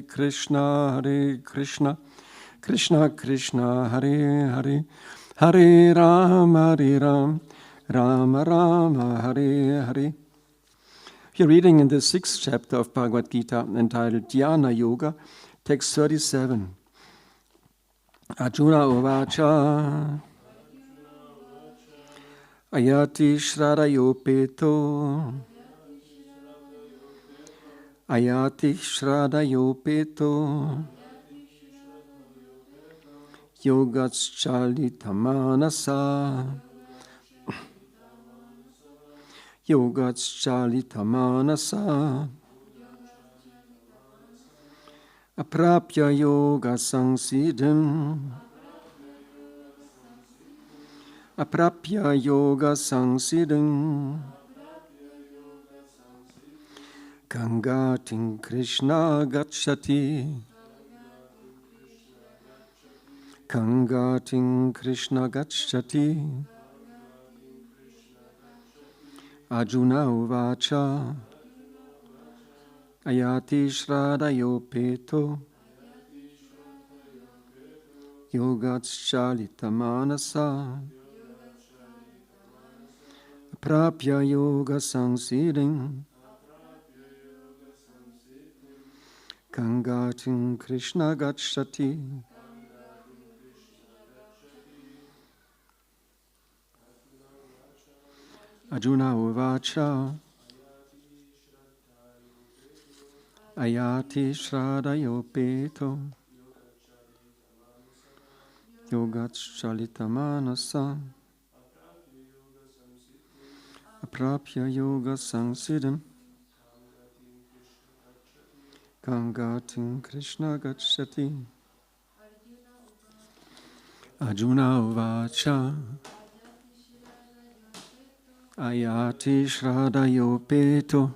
Krishna, Hare Krishna, Krishna Krishna, Hare Hare, Hare Rama, Rama Rama, Hare Hare. We're reading in the 6th chapter of Bhagavad Gita entitled Dhyana Yoga, text 37. Arjuna Uvacha Ayati Shraddhayopeto Ayati Shraddhayopeto Yogatschalitamanasa Yogatschalitamanasa Aprapya yoga sangsiddhim Aprapya yoga sangsiddhim Gangatim Krishna gacchati Gangatim Krishna gacchati Arjuna uvacha Ayati Shraddhayopeto Yogatschalitamanasa Aprapya yoga sangsiddhim Gangatim Krishna gacchati Arjuna uvacha Ayati Shraddhayopeto Yogatschalitamanasa Aprapya yoga sangsiddhim Gangatim Krishna gacchati Arjuna uvacha Ayati Shraddhayopeto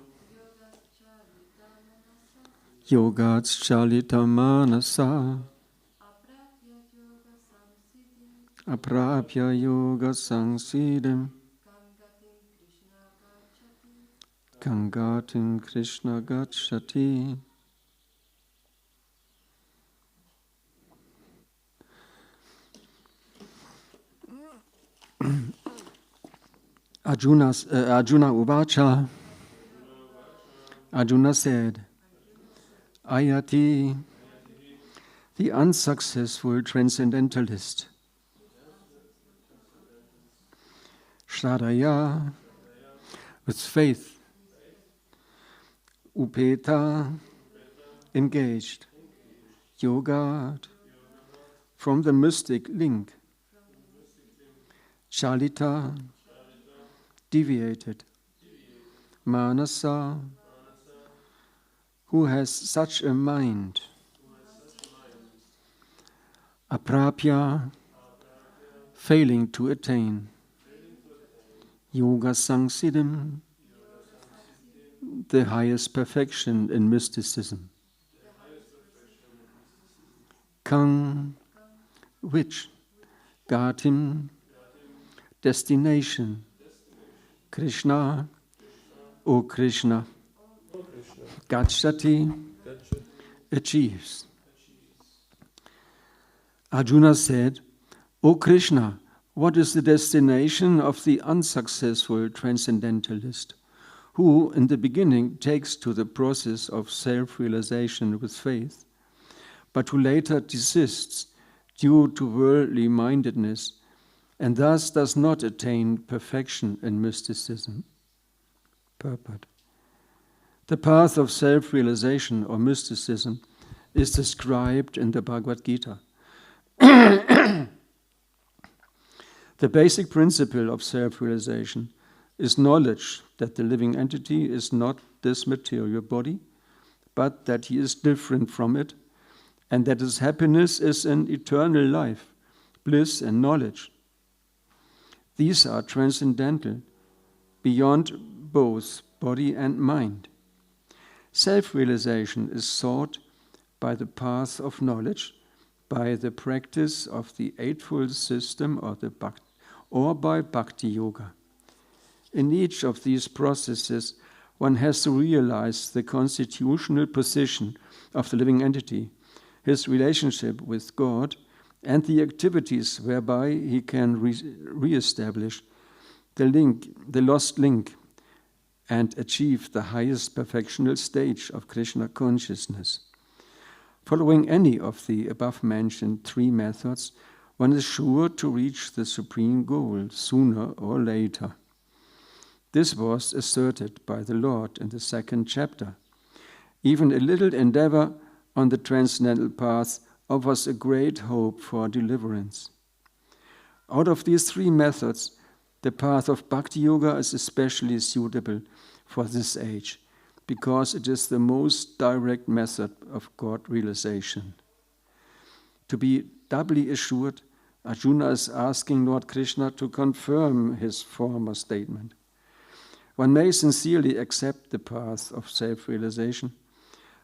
Yogatschalitamanasa Aprapya yoga sangsiddhim Gangatim Krishna gacchati. Arjuna uvacha. Arjuna said, Ayati, the unsuccessful transcendentalist, Shraddhaya, with faith, Upeta, engaged, Yoga, from the mystic link, Chalita, deviated, Manasa, who has such a mind, Aprapya, failing to attain, Yoga sangsiddhim, the highest perfection in mysticism, Kang, which, Gatim, destination, Krishna, O Krishna, Gacchati, achieves. Arjuna said, O Krishna, what is the destination of the unsuccessful transcendentalist, who in the beginning takes to the process of self-realization with faith, but who later desists due to worldly mindedness and thus does not attain perfection in mysticism? Purport. The path of self-realization or mysticism is described in the Bhagavad Gita. The basic principle of self-realization is knowledge that the living entity is not this material body, but that he is different from it, and that his happiness is in eternal life, bliss and knowledge. These are transcendental, beyond both body and mind. Self-realization is sought by the path of knowledge, by the practice of the Eightfold System or by Bhakti Yoga. In each of these processes, one has to realize the constitutional position of the living entity, his relationship with God, and the activities whereby he can re-establish the lost link, and achieve the highest perfectional stage of Krishna consciousness. Following any of the above-mentioned three methods, one is sure to reach the supreme goal sooner or later. This was asserted by the Lord in the 2nd chapter. Even a little endeavor on the transcendental path offers a great hope for deliverance. Out of these three methods, the path of Bhakti Yoga is especially suitable for this age, because it is the most direct method of God realization. To be doubly assured, Arjuna is asking Lord Krishna to confirm his former statement. One may sincerely accept the path of self-realization,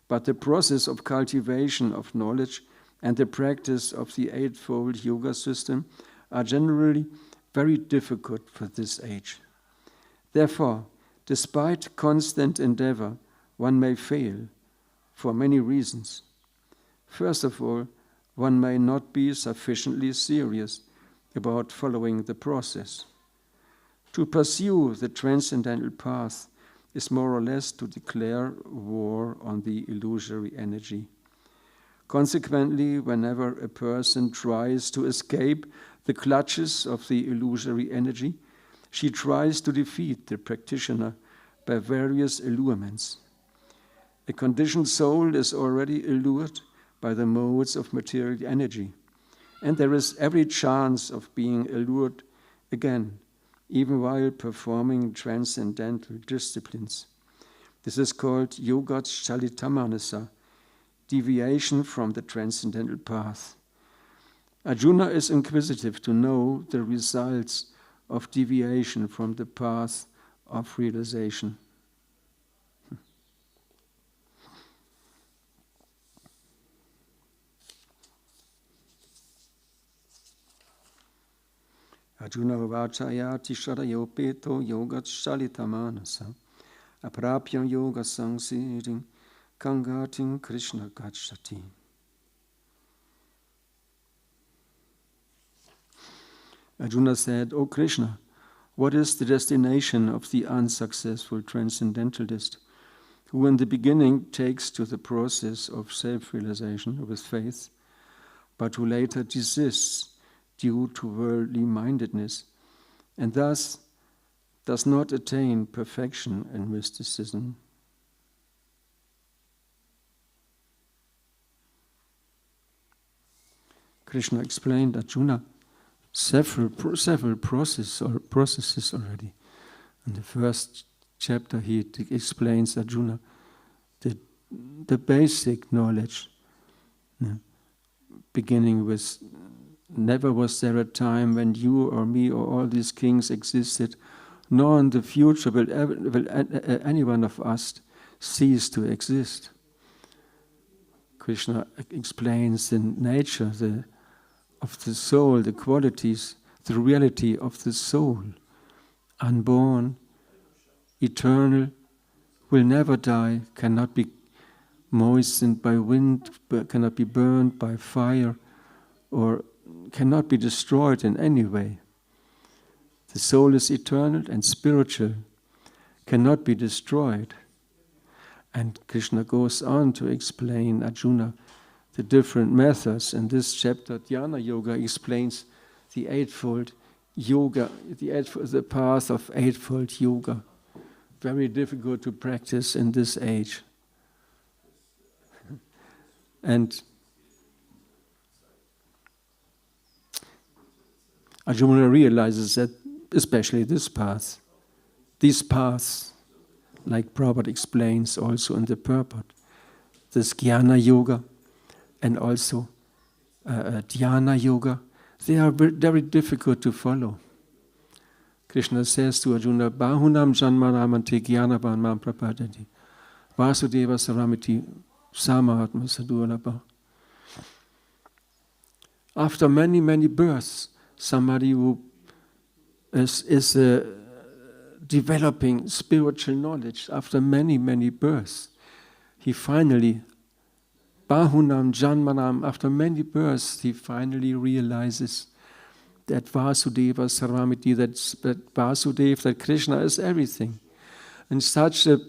but the process of cultivation of knowledge and the practice of the eightfold yoga system are generally very difficult for this age. Therefore, despite constant endeavor, one may fail for many reasons. First of all, one may not be sufficiently serious about following the process. To pursue the transcendental path is more or less to declare war on the illusory energy. Consequently, whenever a person tries to escape the clutches of the illusory energy, she tries to defeat the practitioner by various allurements. A conditioned soul is already allured by the modes of material energy, and there is every chance of being allured again, even while performing transcendental disciplines. This is called yogat shalitamanasa, deviation from the transcendental path. Arjuna is inquisitive to know the results of deviation from the path of realization. Arjuna vachayati sharayopeto yogat shalitamanasa aprapyam yoga sangsiring kangating Krishna gachati. Arjuna said, O Krishna, what is the destination of the unsuccessful transcendentalist who in the beginning takes to the process of self-realization with faith, but who later desists due to worldly mindedness and thus does not attain perfection in mysticism? Krishna explained Arjuna several processes already. In the 1st chapter, he explains Arjuna the basic knowledge, beginning with, never was there a time when you or me or all these kings existed, nor in the future will any one of us cease to exist. Krishna explains the nature of the soul, the qualities, the reality of the soul, unborn, eternal, will never die, cannot be moistened by wind, cannot be burned by fire, or cannot be destroyed in any way. The soul is eternal and spiritual, cannot be destroyed. And Krishna goes on to explain Arjuna the different methods. In this chapter, Dhyana Yoga explains the eightfold yoga, the path of eightfold yoga. Very difficult to practice in this age. And Arjuna realizes that especially these paths, like Prabhupada explains also in the purport, this Jnana Yoga and also Dhyana Yoga, they are very difficult to follow. Krishna says to Arjuna, Bahunam janmanamanti jnanavan mam prapadati vasudeva saramiti samahatma sadurabha. After many, many births, somebody who is developing spiritual knowledge, after many, many births, he finally Bahunam Janmanam, after many births, he finally realizes that Vasudeva Sarvamiti, that Vasudeva, that Krishna is everything. And such a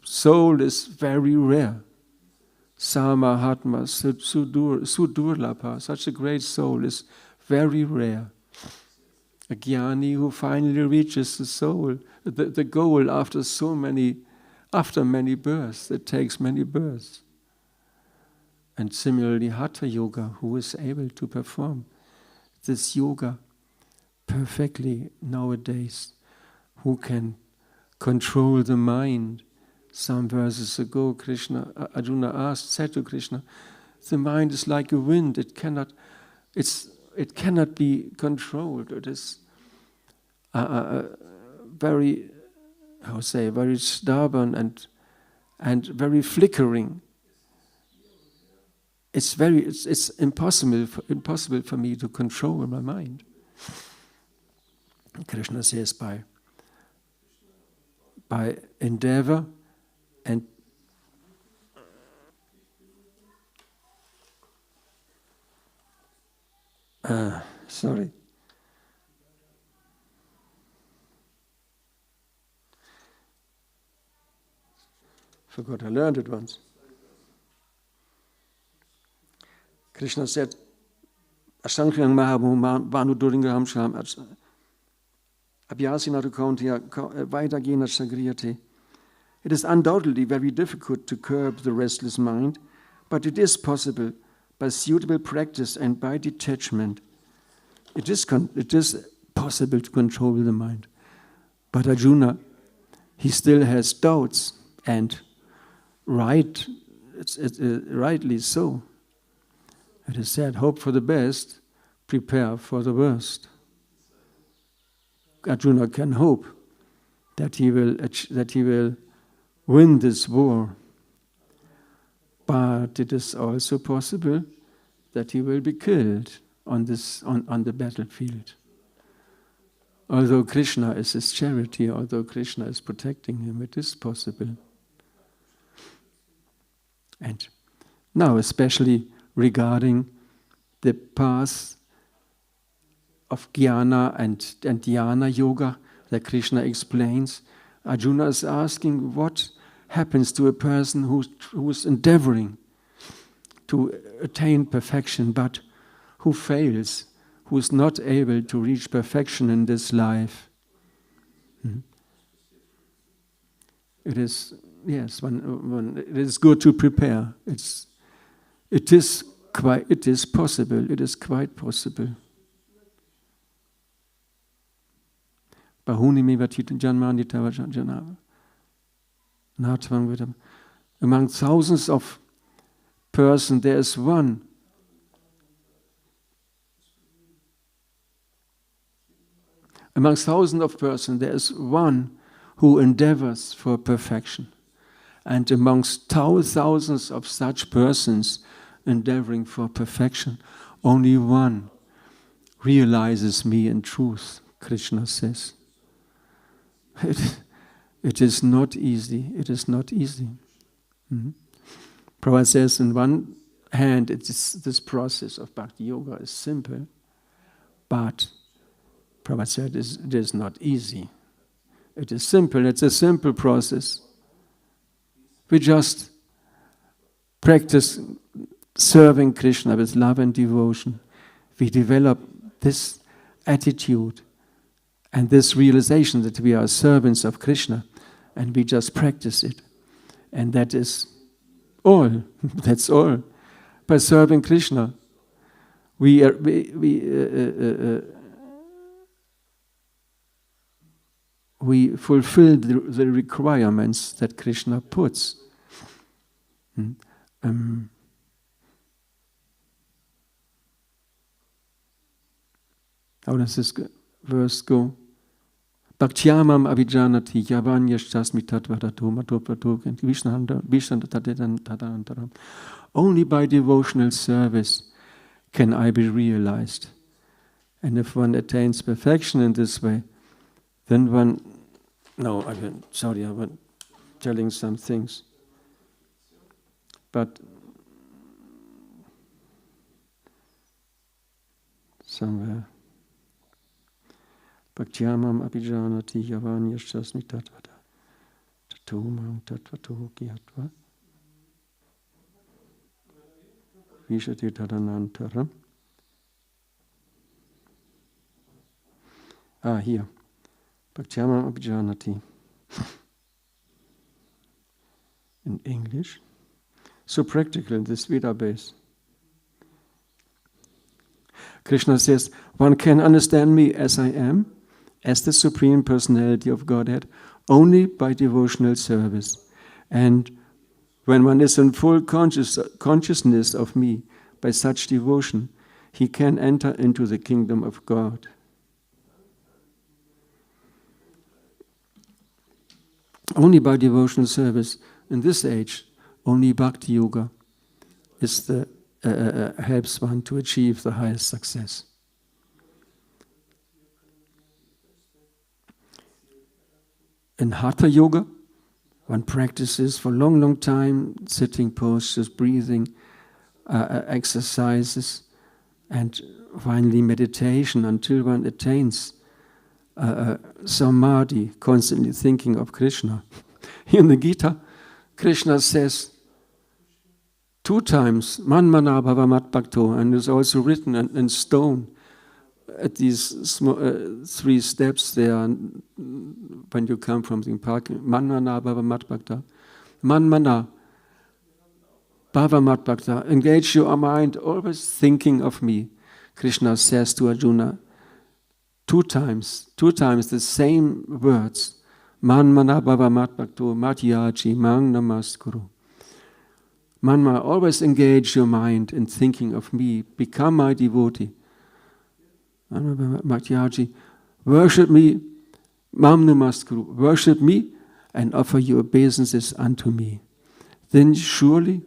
soul is very rare. Samahatma Sudurlapa, such a great soul is very rare. A jnani who finally reaches the soul, the goal after many births. It takes many births. And similarly, Hatha Yoga, who is able to perform this yoga perfectly nowadays, who can control the mind. Some verses ago, Arjuna said to Krishna, the mind is like a wind, it cannot be controlled. It is very stubborn and very flickering. It's impossible for me to control my mind. Krishna says by endeavor and forgot I learned it once. Krishna said, Ashankhyang Mahamu Vanu Duringaham Sham Abhyasina Kauntiya Vaidagena Sagriyate. It is undoubtedly very difficult to curb the restless mind, but it is possible by suitable practice and by detachment. It is possible to control the mind. But Arjuna, he still has doubts, and rightly so. It is said, hope for the best, prepare for the worst. Arjuna can hope that he will win this war, but it is also possible that he will be killed on the battlefield. Although Krishna is his charity, although Krishna is protecting him, it is possible. And now, especially regarding the path of jnana and dhyana yoga that Krishna explains, Arjuna is asking what happens to a person who is endeavoring to attain perfection, but who fails, who is not able to reach perfection in this life. It is it is good to prepare. It is possible. It is quite possible. Among thousands of persons, there is one who endeavors for perfection. And amongst thousands of such persons endeavoring for perfection, only one realizes me in truth, Krishna says. It is not easy. It is not easy. Prabhu says, on one hand, this process of bhakti yoga is simple, but Prabhu said it is not easy. It is simple. It's a simple process. We just practice serving Krishna with love and devotion. We develop this attitude and this realization that we are servants of Krishna, and we just practice it. And that is all. That's all. By serving Krishna, we fulfill the requirements that Krishna puts. How does this verse go? Bhaktyamam avijanati yavanyashtasmi tatvadato matopratok and vishnantatadantaram. Only by devotional service can I be realized. And if one attains perfection in this way, then one... No, I've been telling some things. But somewhere. Bhaktyamam abhijanati yavan yashasmi tatvata tatomam tatvato gyatva vishati tadanantaram. Here. Bhaktyamam abhijanati. In English. So practical, this Veda base. Krishna says, one can understand me as I am, as the Supreme Personality of Godhead, only by devotional service. And when one is in full consciousness of me, by such devotion, he can enter into the kingdom of God. Only by devotional service. In this age, only Bhakti Yoga is helps one to achieve the highest success. In Hatha Yoga, one practices for a long, long time, sitting postures, breathing, exercises, and finally meditation until one attains samadhi, constantly thinking of Krishna. Here in the Gita, Krishna says 2 times, man mana bhava mat bhakto, and it's also written in stone at these 3 steps there when you come from the park. Man mana bhava mat bhakta. Man mana bhava mat bhakta. Engage your mind, always thinking of me. Krishna says to Arjuna 2 times the same words. Man mana bhava mat bhakto matyaji mang namaskuru. Manma, always engage your mind in thinking of me. Become my devotee. Matyaji, worship me, mam namaskuru. Worship me and offer your obeisances unto me. Then surely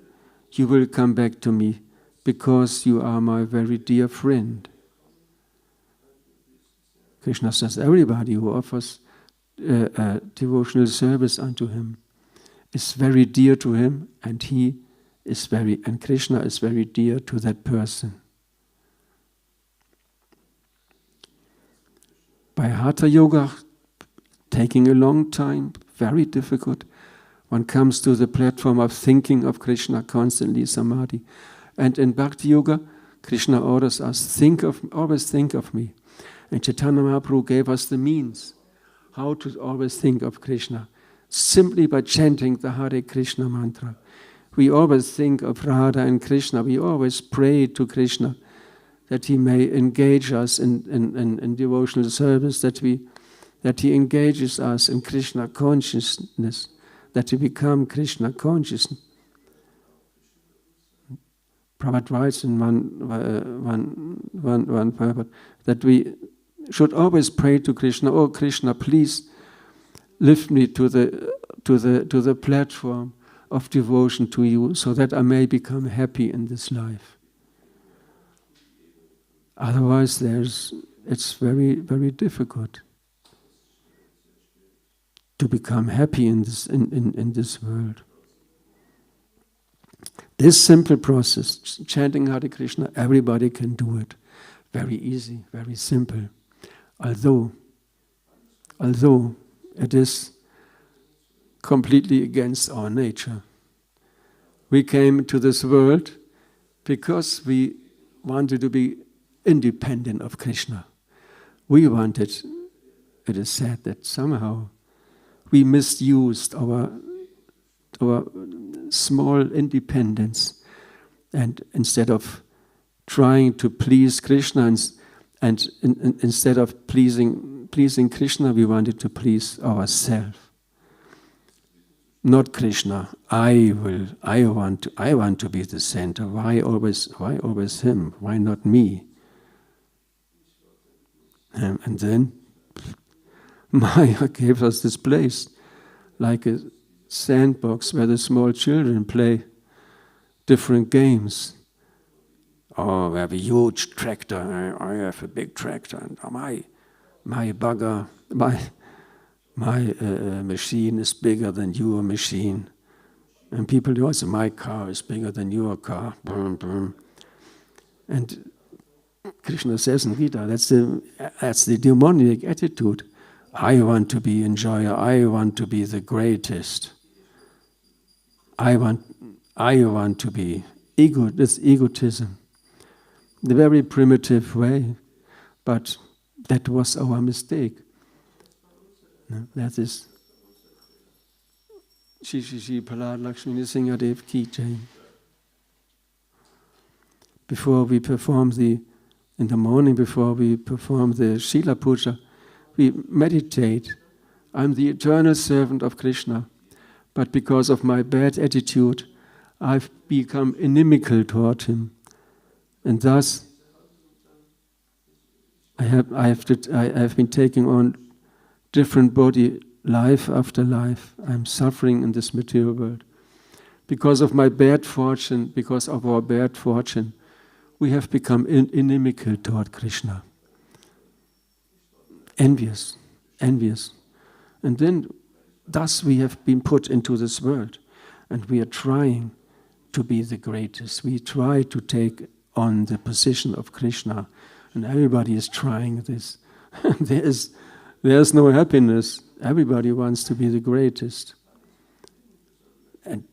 you will come back to me because you are my very dear friend. Krishna says everybody who offers devotional service unto him is very dear to him, and Krishna is very dear to that person. By Hatha Yoga, taking a long time, very difficult, one comes to the platform of thinking of Krishna constantly, samadhi. And in Bhakti Yoga, Krishna orders us, always think of me. And Chaitanya Mahaprabhu gave us the means how to always think of Krishna, simply by chanting the Hare Krishna mantra. We always think of Radha and Krishna. We always pray to Krishna that he may engage us in devotional service, that he engages us in Krishna consciousness, that we become Krishna conscious. Prabhupada writes in one purport that we should always pray to Krishna, oh Krishna, please lift me to the platform of devotion to you so that I may become happy in this life. Otherwise it's very, very difficult to become happy in this world. This simple process, chanting Hare Krishna, everybody can do it. Very easy, very simple. Although it is completely against our nature. We came to this world because we wanted to be independent of Krishna. We wanted, it is said that somehow we misused our small independence, and instead of trying to please Krishna and instead of pleasing Krishna, we wanted to please ourselves. Not Krishna. I want to be the center. Why always him? Why not me? And then Maya gave us this place, like a sandbox where the small children play different games. Oh, we have a huge tractor. I have a big tractor, and my bugger, my machine is bigger than your machine. And people do also, my car is bigger than your car. Boom, boom. And Krishna says in Gita, that's the demonic attitude. I want to be enjoyer. I want to be the greatest. I want to be ego. That's egotism. The very primitive way, but that was our mistake. No, that is. Shri Prahlad Lakshmi Nrsimhadev Ki Jai. Before we perform in the morning, before we perform the Shila Puja, we meditate. I'm the eternal servant of Krishna, but because of my bad attitude, I've become inimical toward him, and thus I have been taking on different body life after life. I'm suffering in this material world because of my bad fortune. Because of our bad fortune, we have become inimical toward Krishna. Envious. And then, thus we have been put into this world, and we are trying to be the greatest. We try to take on the position of Krishna, and everybody is trying this. There's no happiness. Everybody wants to be the greatest. And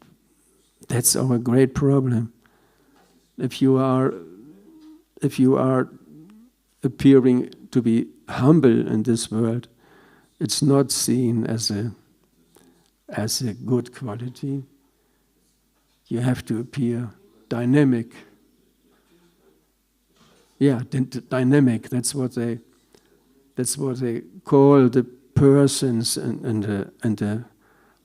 that's our great problem. If you are appearing to be humble in this world, it's not seen as a good quality. You have to appear dynamic. Yeah, dynamic. That's what they call the persons in the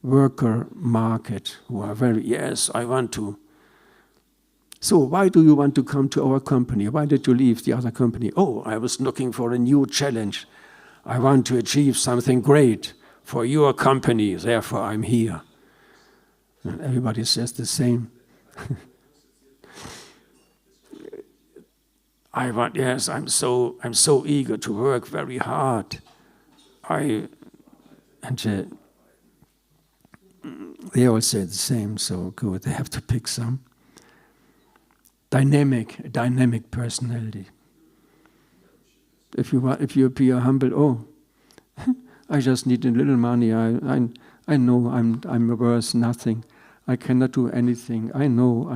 worker market who are very, yes, I want to. So why do you want to come to our company? Why did you leave the other company? Oh, I was looking for a new challenge. I want to achieve something great for your company, therefore I'm here. And everybody says the same. I'm so eager to work very hard. They all say the same, so good, they have to pick some. Dynamic personality. If you appear humble, I just need a little money. I know I'm worth nothing. I cannot do anything. I know.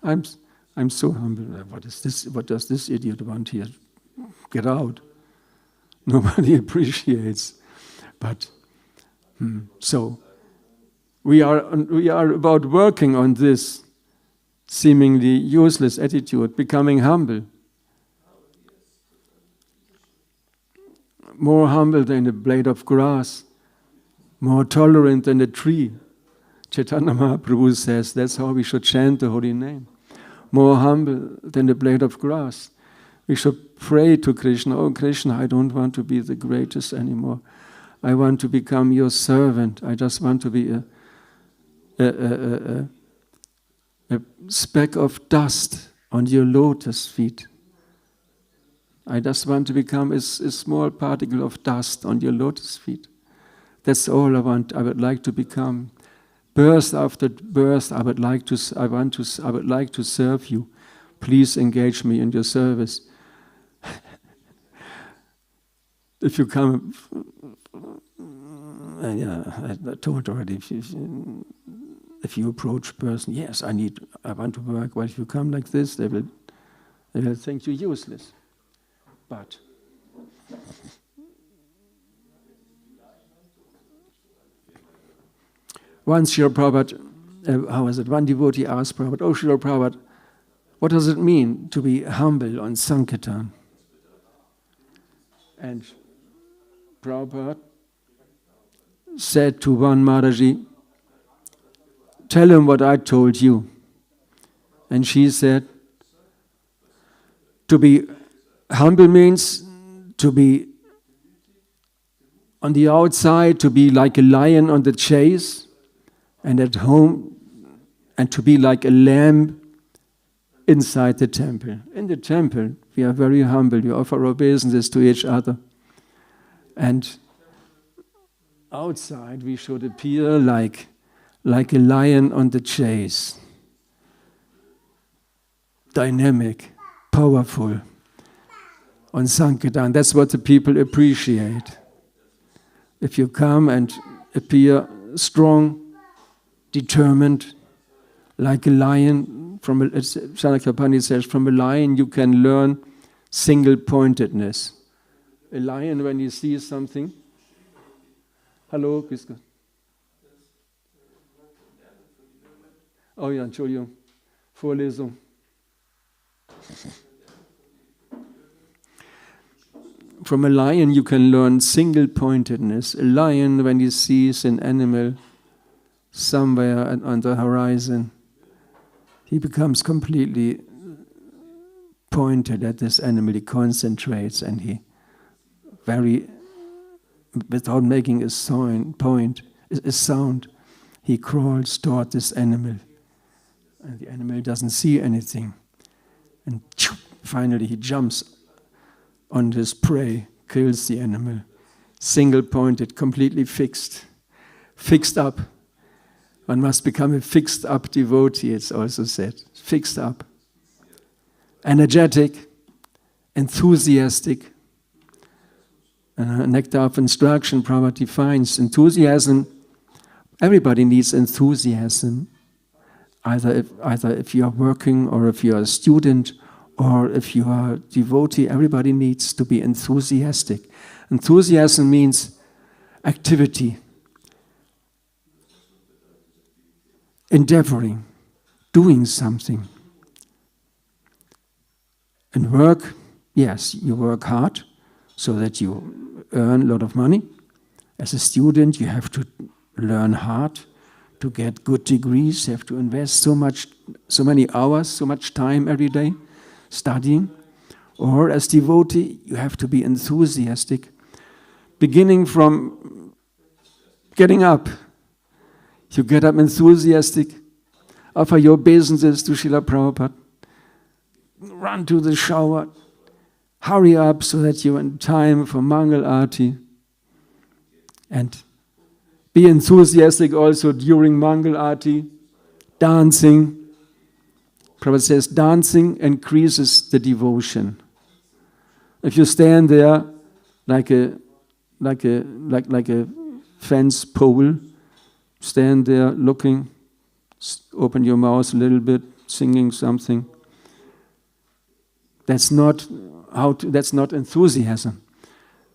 I'm so humble. What is this? What does this idiot want here? Get out. Nobody appreciates. But so we are about working on this seemingly useless attitude, becoming humble. More humble than a blade of grass, more tolerant than a tree. Chaitanya Mahaprabhu says that's how we should chant the holy name. More humble than a blade of grass. We should pray to Krishna, oh Krishna, I don't want to be the greatest anymore. I want to become your servant. I just want to be a speck of dust on your lotus feet. I just want to become a small particle of dust on your lotus feet. That's all I want. I would like to become. Birth after birth, I would like to serve you. Please engage me in your service. If you come, I told already. If you approach a person, yes, I want to work. But if you come like this, they will think you useless. But once Srila Prabhupada, one devotee asked Prabhupada, oh Srila Prabhupada, what does it mean to be humble on Sankirtan? And Prabhupada said to one Maharaji, tell him what I told you. And she said, to be humble means to be on the outside, to be like a lion on the chase, and at home, and to be like a lamb inside the temple. In the temple, we are very humble. We offer obeisances to each other. And outside, we should appear like a lion on the chase. Dynamic, powerful. on Sankirtan. That's what the people appreciate. If you come and appear strong, determined, like a lion, Shanakapani says, from a lion you can learn single-pointedness. A lion, when he sees something, hallo, grüß Gott. Oh ja, Entschuldigung, Vorlesung. From a lion you can learn single-pointedness. A lion, when he sees an animal somewhere on the horizon, he becomes completely pointed at this animal. He concentrates and he without making a sound, he crawls toward this animal. And the animal doesn't see anything. And finally he jumps on his prey, kills the animal. Single-pointed, completely fixed up. One must become a fixed-up devotee, it's also said. Fixed up. Energetic, enthusiastic. Nectar of Instruction, Prabhupada defines enthusiasm. Everybody needs enthusiasm. Either if you are working, or if you are a student, or if you are a devotee, everybody needs to be enthusiastic. Enthusiasm means activity, endeavoring, doing something. And work, yes, you work hard so that you earn a lot of money. As a student, you have to learn hard to get good degrees. You have to invest so many hours, so much time every day studying. Or as devotee, you have to be enthusiastic, beginning from getting up. You get up enthusiastic, offer your obeisances to Srila Prabhupada, run to the shower, hurry up so that you're in time for Mangal Arati, and be enthusiastic also during Mangal Arati, dancing. Prabhupada says dancing increases the devotion. If you stand there like a fence pole, stand there looking, open your mouth a little bit, singing something, that's not enthusiasm.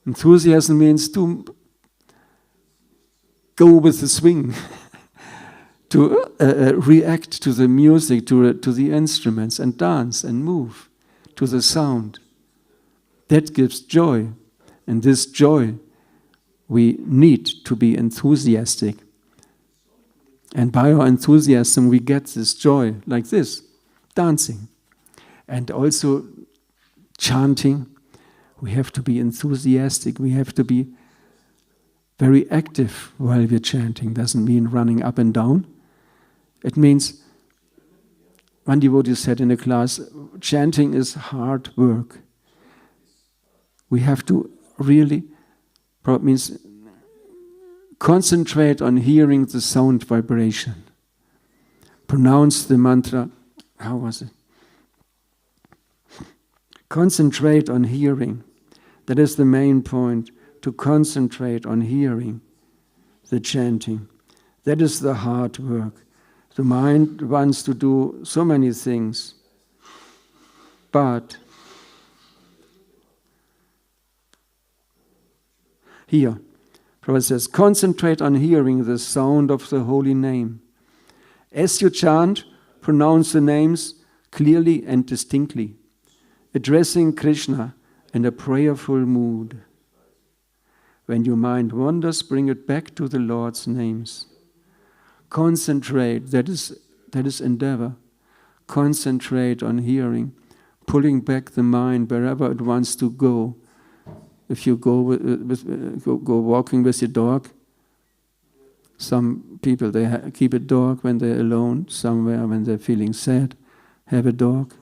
Enthusiasm means to go with the swing, to react to the music, to the instruments, and dance and move to the sound. That gives joy. And this joy, we need to be enthusiastic. And by our enthusiasm, we get this joy, like this, dancing. And also chanting, we have to be enthusiastic. We have to be very active while we're chanting. Doesn't mean running up and down. It means, one devotee said in a class, chanting is hard work. We have to really, probably means concentrate on hearing the sound vibration. Pronounce the mantra. How was it? Concentrate on hearing. That is the main point, to concentrate on hearing the chanting. That is the hard work. The mind wants to do so many things, but here, Prabhupada says, concentrate on hearing the sound of the holy name. As you chant, pronounce the names clearly and distinctly, addressing Krishna in a prayerful mood. When your mind wanders, bring it back to the Lord's names. Concentrate, that is endeavor. Concentrate on hearing, pulling back the mind wherever it wants to go. If you go walking with your dog, some people they keep a dog when they're alone somewhere, when they're feeling sad, have a dog,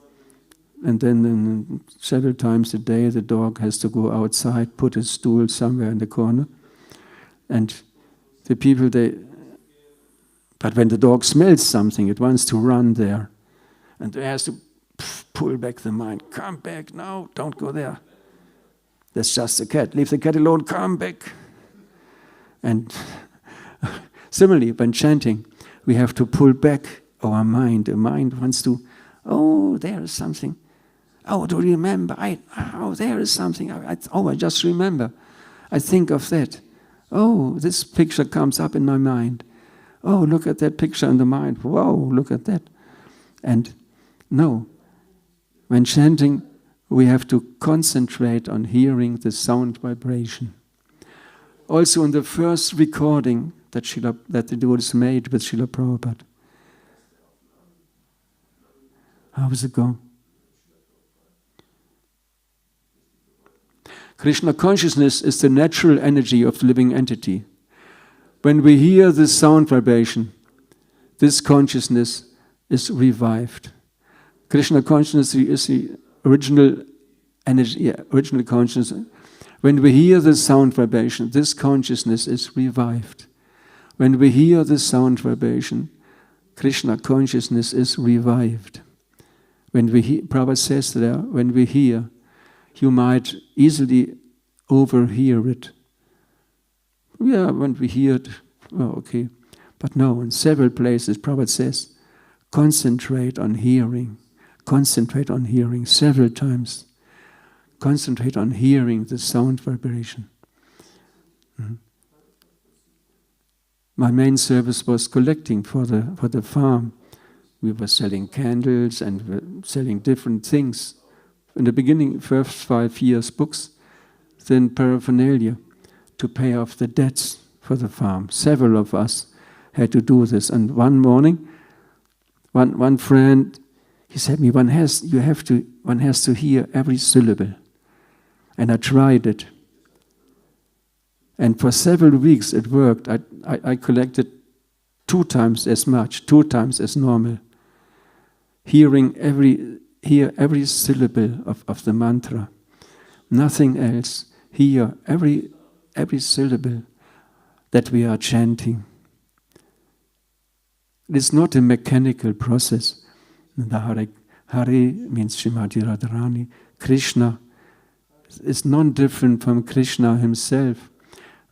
and then several times a day the dog has to go outside, put a stool somewhere in the corner, and the people but when the dog smells something, it wants to run there, and it has to pull back the mind. Come back now, don't go there. That's just a cat. Leave the cat alone, come back. And similarly, when chanting, we have to pull back our mind. The mind wants to, oh, there is something. Oh, to remember. There is something. I just remember. I think of that. Oh, this picture comes up in my mind. Oh, look at that picture in the mind. Whoa, look at that. And no, when chanting, we have to concentrate on hearing the sound vibration. Also in the first recording that the devotees made with Srila Prabhupada. How does it go? Krishna consciousness is the natural energy of the living entity. When we hear this sound vibration, this consciousness is revived. Krishna consciousness is the original energy, original consciousness. When we hear the sound vibration, this consciousness is revived. When we hear the sound vibration, Krishna consciousness is revived. When we hear, Prabhupada says there, when we hear, you might easily overhear it. Yeah, when we hear it, oh, okay. But no, in several places, Prabhupada says, concentrate on hearing several times. Concentrate on hearing the sound vibration. My main service was collecting for the farm. We were selling candles and selling different things. In the beginning, first 5 years, books, then paraphernalia to pay off the debts for the farm. Several of us had to do this. And one morning, one friend, he said to me, one has to hear every syllable. And I tried it. And for several weeks it worked. I collected 2 times as much, 2 times as normal. Hear every syllable of the mantra. Nothing else. Hear every syllable that we are chanting. It is not a mechanical process. The Hare means Srimati Radharani. Krishna is non-different from Krishna himself.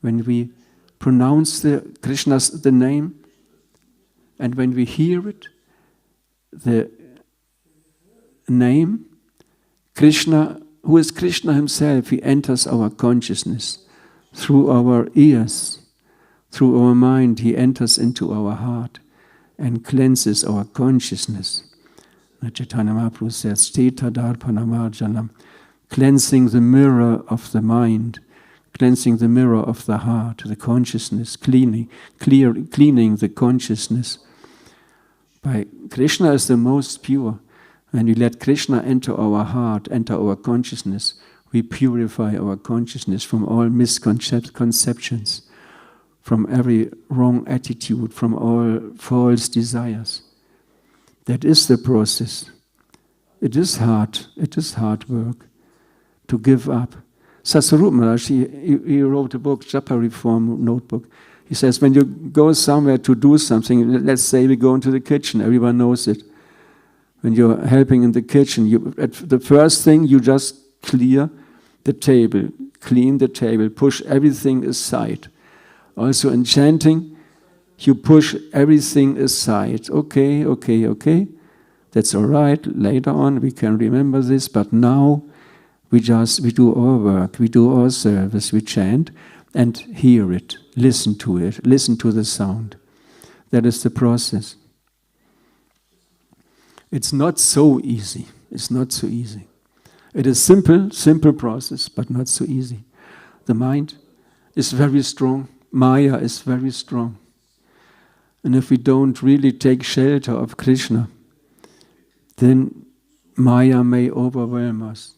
When we pronounce the name, and when we hear it, the name, Krishna, who is Krishna himself, he enters our consciousness through our ears, through our mind. He enters into our heart and cleanses our consciousness. Chaitanya Mahaprabhu says, Steta Darpanamarjanam, cleansing the mirror of the mind, cleansing the mirror of the heart, the consciousness, cleaning the consciousness. By Krishna is the most pure. When we let Krishna enter our heart, enter our consciousness, we purify our consciousness from all misconceptions, from every wrong attitude, from all false desires. That is the process. It is hard work to give up. Sasarup Maharaj, he wrote a book, Japa Reform Notebook. He says, when you go somewhere to do something, let's say we go into the kitchen, everyone knows it. When you're helping in the kitchen, the first thing, you just clean the table, push everything aside. Also in chanting, you push everything aside. Okay. That's all right. Later on, we can remember this, but now we do our work, we do our service, we chant and hear it, listen to the sound. That is the process. It's not so easy. It is simple process, but not so easy. The mind is very strong. Maya is very strong. And if we don't really take shelter of Krishna, then Maya may overwhelm us.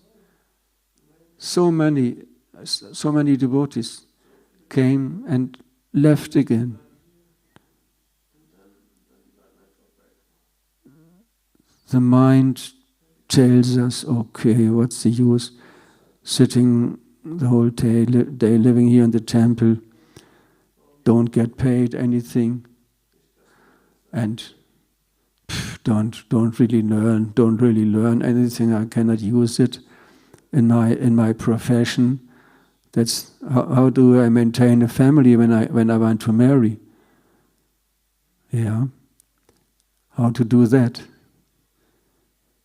So many devotees came and left again. The mind tells us, okay, what's the use sitting the whole day living here in the temple, don't get paid anything, and don't really learn anything. I cannot use it in my profession. That's how do I maintain a family when I want to marry? Yeah. How to do that?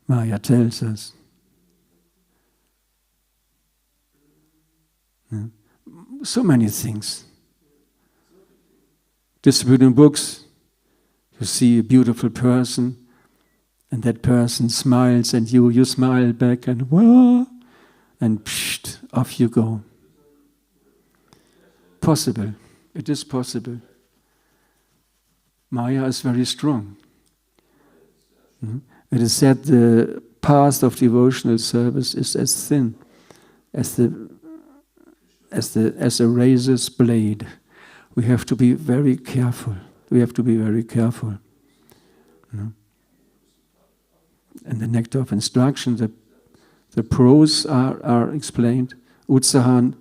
Maya tells us. Yeah. So many things. Distributing books, you see a beautiful person, and that person smiles, and you smile back, and whoa, and psht, off you go. Possible. It is possible. Maya is very strong. It is said the path of devotional service is as thin as a razor's blade. We have to be very careful. We have to be very careful. And the nectar of instruction, the pros are explained. Utsahan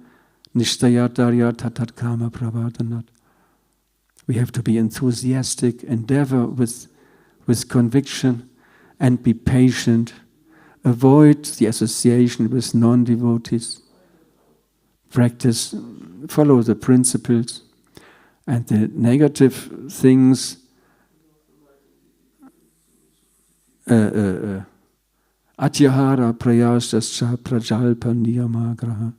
nishthayatarya tatat kama pravadanat. We have to be enthusiastic, endeavor with conviction, and be patient. Avoid the association with non-devotees. Practice, follow the principles. And the negative things, atyahara prayasascha prajalpa niyamagraha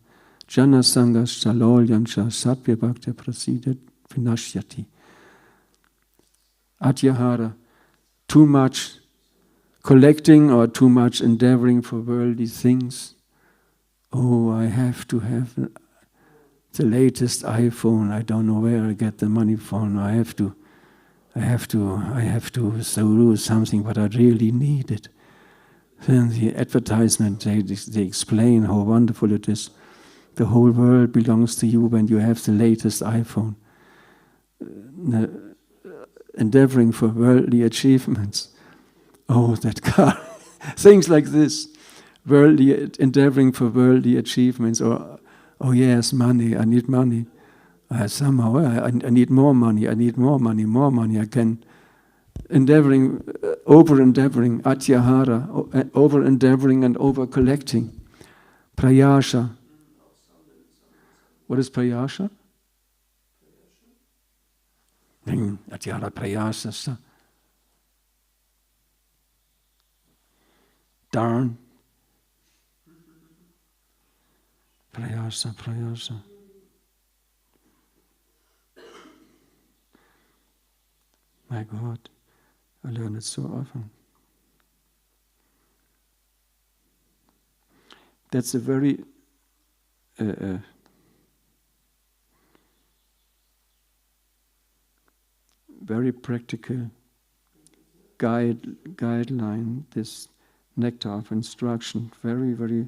janasangascha lolyanscha satyabhakti prasidat vinashyati. Atyahara, too much collecting or too much endeavoring for worldly things. Oh, I have to have the latest iPhone. I don't know where I get the money from. I have to do something, but I really need it. Then the advertisement, they explain how wonderful it is. The whole world belongs to you when you have the latest iPhone. Endeavoring for worldly achievements. Oh, that car. Things like this. Endeavoring for worldly achievements. Or, oh yes, money. I need money. I need more money. I need more money. More money. I can. Over-endeavoring. Atyahara. Over-endeavoring and over-collecting. Prayasha. What is prayasha? Atyahara prayasasa. Darn. Prayasa. My God, I learn it so often. That's a very very practical guideline, this nectar of instruction, very, very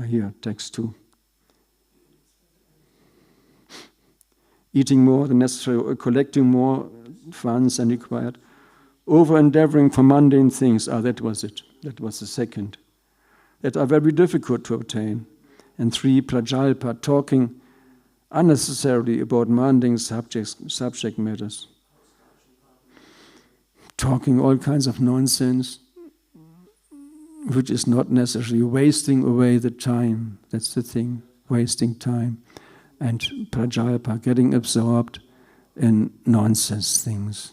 here, text 2. Eating more than necessary, or collecting more funds than required. Over-endeavoring for mundane things. That was it. That was the second. That are very difficult to obtain. And 3, prajalpa, talking unnecessarily about mundane subject matters. Talking all kinds of nonsense, which is not necessary, wasting away the time. That's the thing, wasting time. And prajalpa, getting absorbed in nonsense things.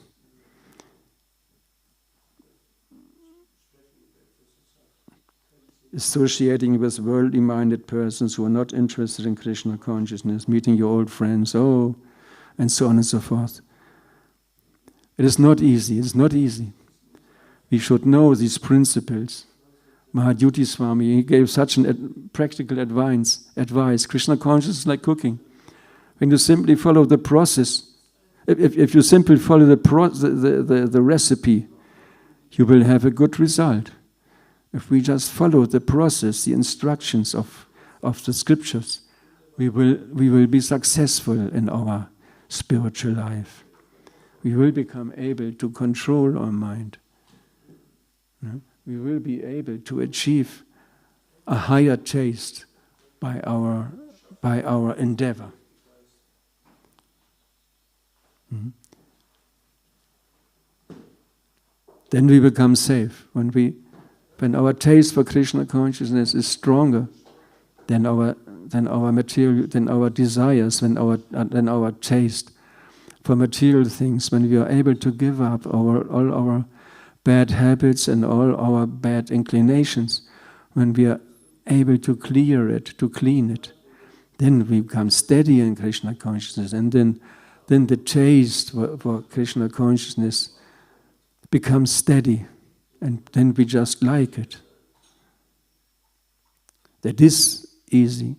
Associating with worldly-minded persons who are not interested in Krishna consciousness, meeting your old friends, and so on and so forth. It is not easy. It's not easy. We should know these principles. Mahayuti Swami, he gave such practical advice. Krishna consciousness is like cooking. When you simply follow the process, if you simply follow the recipe, you will have a good result. If we just follow the process, the instructions of the scriptures, we will be successful in our spiritual life. We will become able to control our mind. We will be able to achieve a higher taste by our endeavor. Then we become safe when we When our taste for Krishna consciousness is stronger than our material, than our desires, than our taste for material things, when we are able to give up all our bad habits and all our bad inclinations, when we are able to clear it, to clean it, then we become steady in Krishna consciousness, and then the taste for Krishna consciousness becomes steady, and then we just like it. That is easy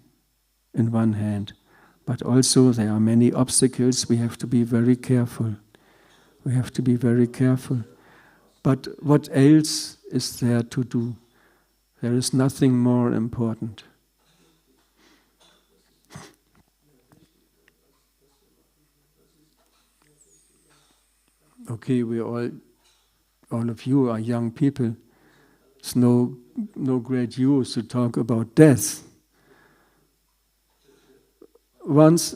in one hand, but also there are many obstacles. We have to be very careful. We have to be very careful. But what else is there to do? There is nothing more important. Okay, all of you are young people. It's no great use to talk about death. Once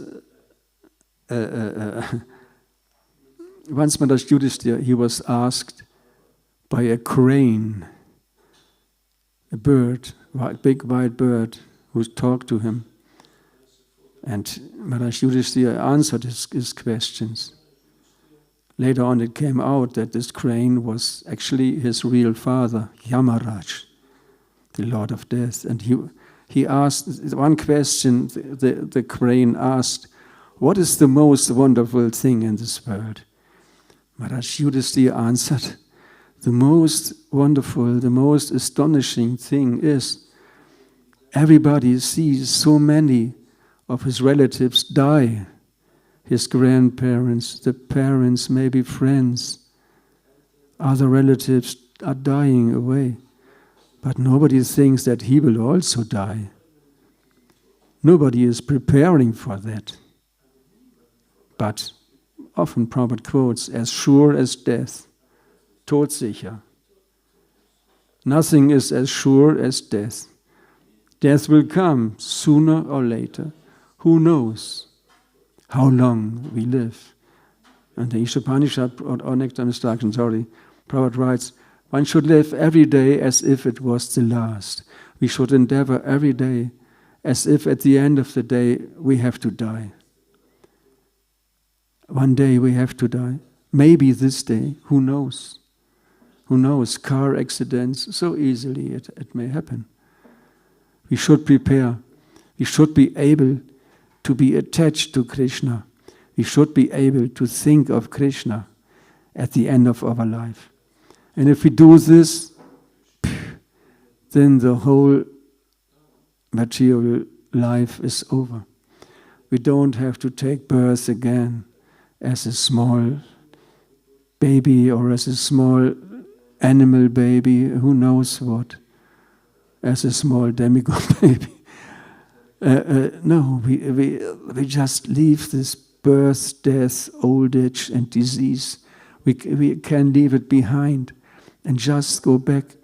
Maharaj Yudhishthira, he was asked by a crane, a bird, a big white bird, who talked to him. And Maharaj Yudhishthira answered his questions. Later on it came out that this crane was actually his real father, Yamaraj, the Lord of Death. And he asked one question, the crane asked, "What is the most wonderful thing in this world?" Maharaj Yudhishthira answered, "The most wonderful, the most astonishing thing is everybody sees so many of his relatives die. His grandparents, the parents, maybe friends, other relatives are dying away. But nobody thinks that he will also die. Nobody is preparing for that. But often Prabhupada quotes, as sure as death, todsicher. Nothing is as sure as death. Death will come sooner or later. Who knows how long we live?" And the Ishopanishad, or next instruction, Prabhupada writes, "One should live every day as if it was the last. We should endeavor every day as if at the end of the day we have to die. One day we have to die. Maybe this day, who knows? Who knows? Car accidents, so easily it may happen. We should prepare. We should be able to be attached to Krishna. We should be able to think of Krishna at the end of our life. And if we do this, then the whole material life is over. We don't have to take birth again as a small baby or as a small animal baby, who knows what, as a small demigod baby. No, we just leave this birth, death, old age and disease. We can leave it behind and just go back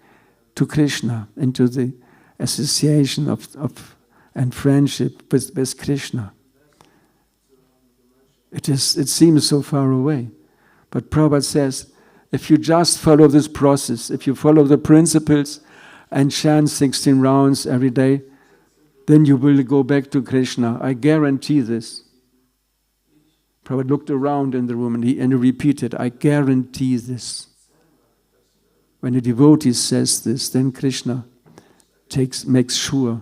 to Krishna, into the association of and friendship with Krishna. It seems so far away. But Prabhupada says, if you just follow this process, if you follow the principles and chant 16 rounds every day, then you will go back to Krishna. I guarantee this. Prabhupada looked around in the room and he repeated, I guarantee this. When a devotee says this, then Krishna makes sure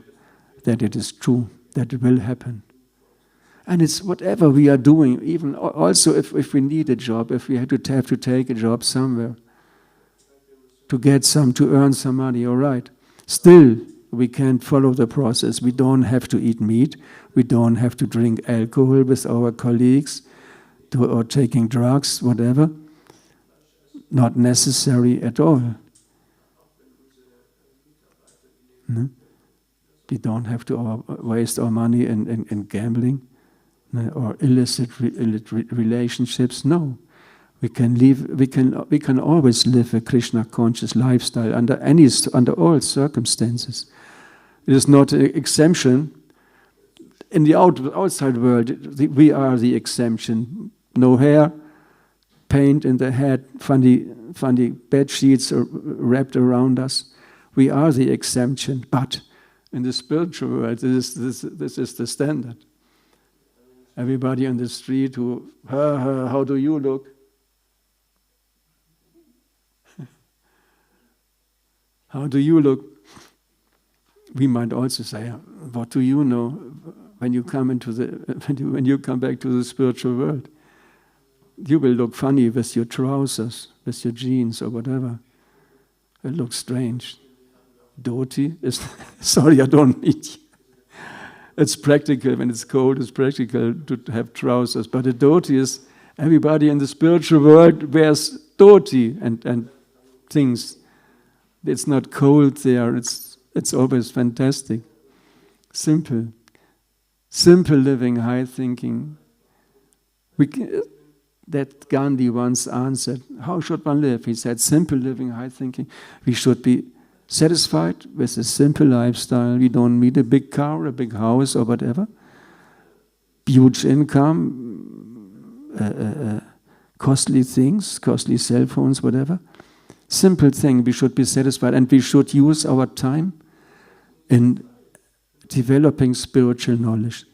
that it is true, that it will happen. And it's whatever we are doing, even also if we need a job, if we have to take a job somewhere, to earn some money, all right. Still, we can follow the process. We don't have to eat meat. We don't have to drink alcohol with our colleagues or taking drugs, whatever. Not necessary at all. No? We don't have to waste our money in gambling, no? Or illicit relationships. No. We can always live a Krishna conscious lifestyle under all circumstances. It is not an exemption. In the outside world, we are the exemption. No hair, paint in the head, funny bed sheets are wrapped around us. We are the exemption, but in the spiritual world, this is the standard. Everybody on the street who, how do you look? How do you look? We might also say, what do you know when you come when you come back to the spiritual world? You will look funny with your trousers, with your jeans or whatever. It looks strange. Dhoti is, sorry, I don't need you. It's practical, when it's cold, it's practical to have trousers. But a dhoti is, everybody in the spiritual world wears dhoti and things. It's not cold there, it's always fantastic. Simple living, high thinking. That Gandhi once answered, how should one live? He said, simple living, high thinking. We should be satisfied with a simple lifestyle. We don't need a big car, a big house or whatever. Huge income, costly things, costly cell phones, whatever. Simple thing, we should be satisfied, and we should use our time in developing spiritual knowledge,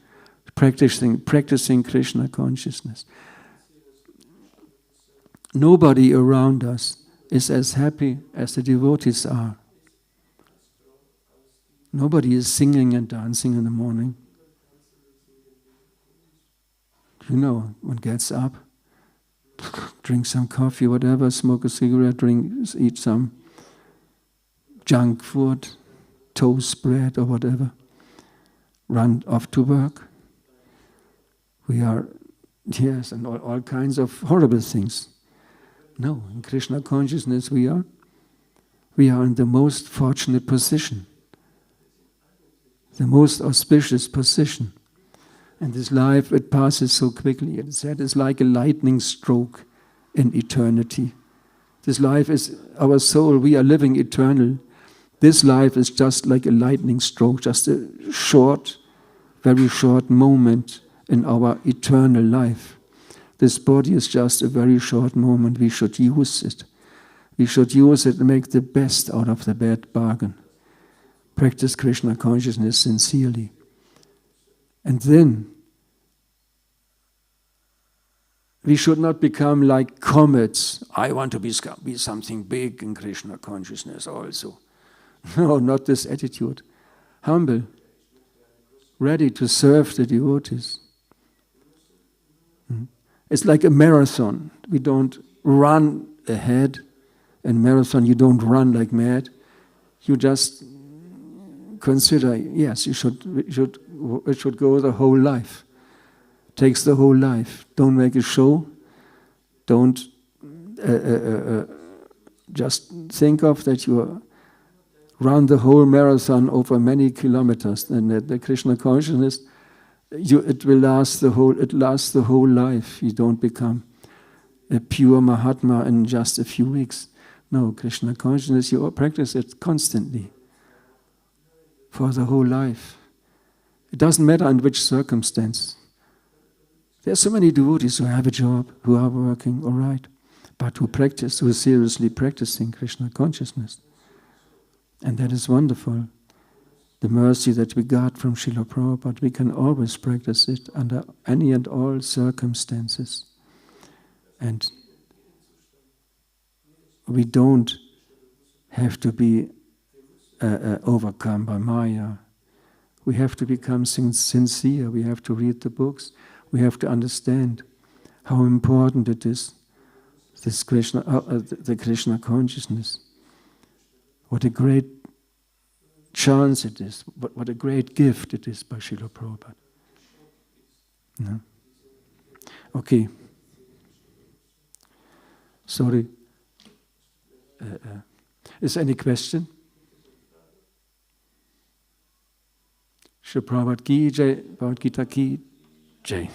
practicing Krishna consciousness. Nobody around us is as happy as the devotees are. Nobody is singing and dancing in the morning. You know, one gets up, drink some coffee, whatever, smoke a cigarette, eat some junk food, toast bread or whatever, run off to work. We are, yes, and all kinds of horrible things. No, in Krishna consciousness we are in the most fortunate position, the most auspicious position. And this life, it passes so quickly. It said it's like a lightning stroke in eternity. This life is our soul. We are living eternal. This life is just like a lightning stroke, just a short, very short moment in our eternal life. This body is just a very short moment. We should use it. We should use it and make the best out of the bad bargain. Practice Krishna consciousness sincerely. And then, we should not become like comets. I want to be something big in Krishna consciousness also. No, not this attitude. Humble, ready to serve the devotees. It's like a marathon. We don't run ahead. In marathon, you don't run like mad. You just consider, yes, it should go the whole life. Takes the whole life. Don't make a show. Don't just think of that you run the whole marathon over many kilometers. And the Krishna consciousness, it lasts the whole life. You don't become a pure Mahatma in just a few weeks. No, Krishna consciousness, you practice it constantly for the whole life. It doesn't matter in which circumstance. There are so many devotees who have a job, who are working, all right, but who are seriously practicing Krishna consciousness. And that is wonderful. The mercy that we got from Srila Prabhupada, we can always practice it under any and all circumstances. And we don't have to be overcome by Maya. We have to become sincere. We have to read the books. We have to understand how important it is, this Krishna, the Krishna consciousness. What a great chance it is. What a great gift it is by Srila Prabhupada. No? Okay. Sorry. Is there any question? Srila Prabhupada ki jai, Bhagavad Gita ki jai.